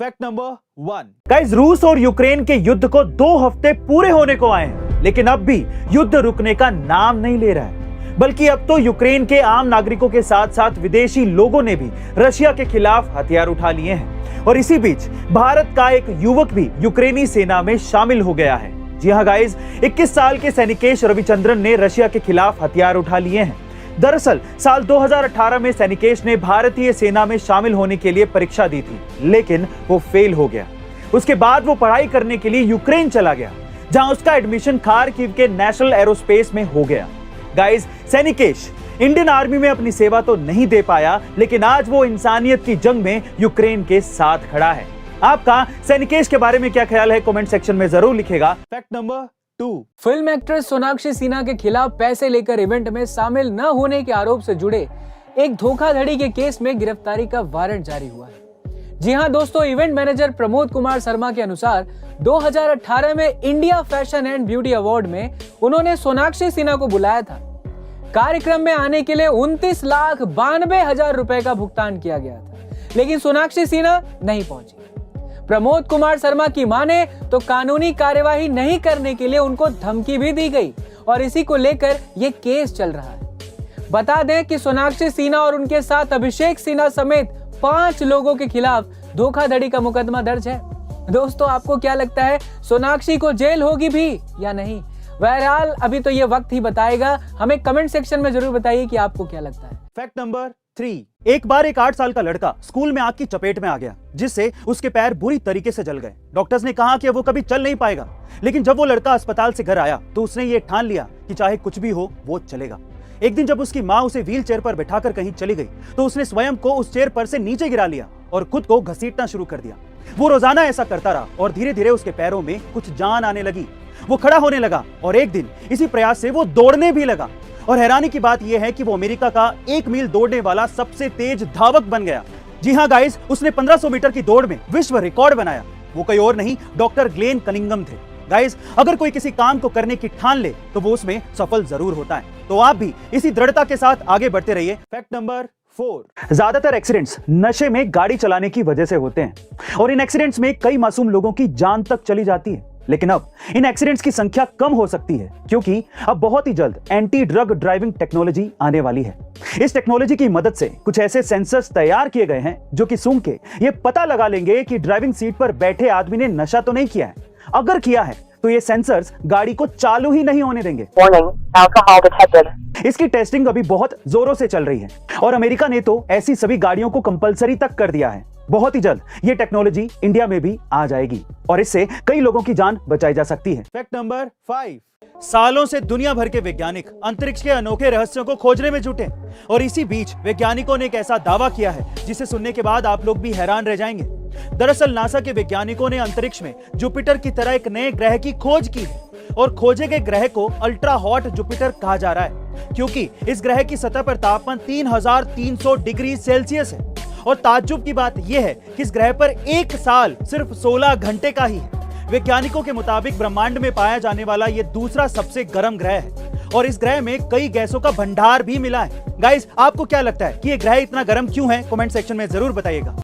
Fact number 1 guys, रूस और Ukraine के युद्ध को 2 हफ्ते पूरे होने को आए हैं, लेकिन अब भी युद्ध रुकने का नाम नहीं ले रहा है। बल्कि अब तो यूक्रेन के आम नागरिकों के साथ साथ विदेशी लोगों ने भी रशिया के खिलाफ हथियार उठा लिए हैं। और इसी बीच भारत का एक युवक भी यूक्रेनी सेना में शामिल हो गया है। जी हाँ गाइस, 21 साल के सैनिकेश रविचंद्रन ने रशिया के खिलाफ हथियार उठा लिए हैं। दरअसल साल 2018 में सैनिकेश ने भारतीय सेना में शामिल होने के लिए परीक्षा दी थी, लेकिन वो फेल हो गया। उसके बाद वो पढ़ाई करने के लिए यूक्रेन चला गया, जहां उसका एडमिशन खार्किव के नेशनल एरोस्पेस में हो गया। गाइस, सैनिकेश इंडियन आर्मी में अपनी सेवा तो नहीं दे पाया, लेकिन आज वो इंसानियत की जंग में यूक्रेन के साथ खड़ा है। आपका सैनिकेश के बारे में क्या ख्याल है, कमेंट सेक्शन में जरूर लिखेगा। Fact number 2, film actress Sonakshi Sinha के खिलाफ पैसे लेकर इवेंट में शामिल न होने के आरोप से जुड़े एक धोखाधड़ी के केस में गिरफ्तारी का वारंट जारी हुआ है। जी हां दोस्तों, इवेंट मैनेजर प्रमोद कुमार शर्मा के अनुसार 2018 में India fashion and beauty award में उन्होंने सोनाक्षी सिन्हा को बुलाया था। कार्यक्रम में आने के लिए 29,92,000 रुपए का भुगतान किया गया था, लेकिन सोनाक्षी सिन्हा नहीं पहुंची। प्रमोद कुमार शर्मा की माने तो कानूनी कार्यवाही नहीं करने के लिए उनको धमकी भी दी गई और इसी को लेकर ये केस चल रहा है। बता दें कि सोनाक्षी सिन्हा और उनके साथ अभिषेक सिन्हा समेत 5 लोगों के खिलाफ धोखाधड़ी का मुकदमा दर्ज है। दोस्तों, आपको क्या लगता है, सोनाक्षी को जेल होगी भी या नहीं? बहरहाल अभी तो ये वक्त ही बताएगा। हमें कमेंट सेक्शन में जरूर बताइए कि आपको क्या लगता है। फैक्ट नंबर 3, एक बार एक 8 साल का लड़का स्कूल में आग की चपेट में आ गया, जिससे उसके पैर बुरी तरीके से जल गए। डॉक्टर्स ने कहा कि वो कभी चल नहीं पाएगा, लेकिन जब वो लड़का अस्पताल से घर आया तो उसने ये ठान लिया कि चाहे कुछ भी हो वो चलेगा। एक दिन जब उसकी माँ उसे व्हील चेयर पर बैठाकर कहीं चली गई तो उसने स्वयं को उस चेयर पर से नीचे गिरा लिया और खुद को घसीटना शुरू कर दिया। वो रोजाना ऐसा करता रहा और धीरे धीरे उसके पैरों में कुछ जान आने लगी। वो खड़ा होने लगा और एक दिन इसी प्रयास से वो दौड़ने भी लगा। और हैरानी की बात यह है कि वो अमेरिका का 1 मील दौड़ने वाला सबसे तेज धावक बन गया। जी हाँ गाइस, उसने 1500 मीटर की दौड़ में विश्व रिकॉर्ड बनाया। वो कोई और नहीं, डॉक्टर ग्लेन कनिंगम थे। गाइस, अगर कोई किसी काम को करने की ठान ले तो वो उसमें सफल जरूर होता है। तो आप भी इसी दृढ़ता के साथ आगे बढ़ते रहिए। फैक्ट नंबर 4, ज्यादातर एक्सीडेंट्स नशे में गाड़ी चलाने की वजह से होते हैं और इन एक्सीडेंट्स में कई मासूम लोगों की जान तक चली जाती है। लेकिन अब इन एक्सीडेंट्स की संख्या कम हो सकती है, क्योंकि अब बहुत ही जल्द एंटी ड्रग ड्राइविंग टेक्नोलॉजी आने वाली है। इस टेक्नोलॉजी की मदद से कुछ ऐसे सेंसर्स तैयार किए गए हैं जो कि सूंघ के ये पता लगा लेंगे कि ड्राइविंग सीट पर बैठे आदमी ने नशा तो नहीं किया है। अगर किया है तो ये सेंसर्स गाड़ी को चालू ही नहीं होने देंगे। इसकी टेस्टिंग अभी बहुत जोरों से चल रही है और अमेरिका ने तो ऐसी सभी गाड़ियों को कंपलसरी तक कर दिया है। बहुत ही जल्द ये टेक्नोलॉजी इंडिया में भी आ जाएगी और इससे कई लोगों की जान बचाई जा सकती है। फैक्ट नंबर 5, सालों से दुनिया भर के वैज्ञानिक अंतरिक्ष के अनोखे रहस्यों को खोजने में जुटे और इसी बीच वैज्ञानिकों ने एक ऐसा दावा किया है जिसे सुनने के बाद आप लोग भी हैरान रह जाएंगे। दरअसल नासा के वैज्ञानिकों ने अंतरिक्ष में जुपिटर की तरह एक नए ग्रह की खोज की है और खोजे गए ग्रह को अल्ट्रा हॉट जुपिटर कहा जा रहा है, क्योंकि इस ग्रह की सतह पर तापमान 3300 डिग्री सेल्सियस है। और ताज्जुब की बात यह है कि इस ग्रह पर 1 साल सिर्फ 16 घंटे का ही है। वैज्ञानिकों के मुताबिक ब्रह्मांड में पाया जाने वाला यह दूसरा सबसे गर्म ग्रह है और इस ग्रह में कई गैसों का भंडार भी मिला है। गाइस, आपको क्या लगता है कि यह ग्रह इतना गर्म क्यों है? कमेंट सेक्शन में जरूर बताइएगा।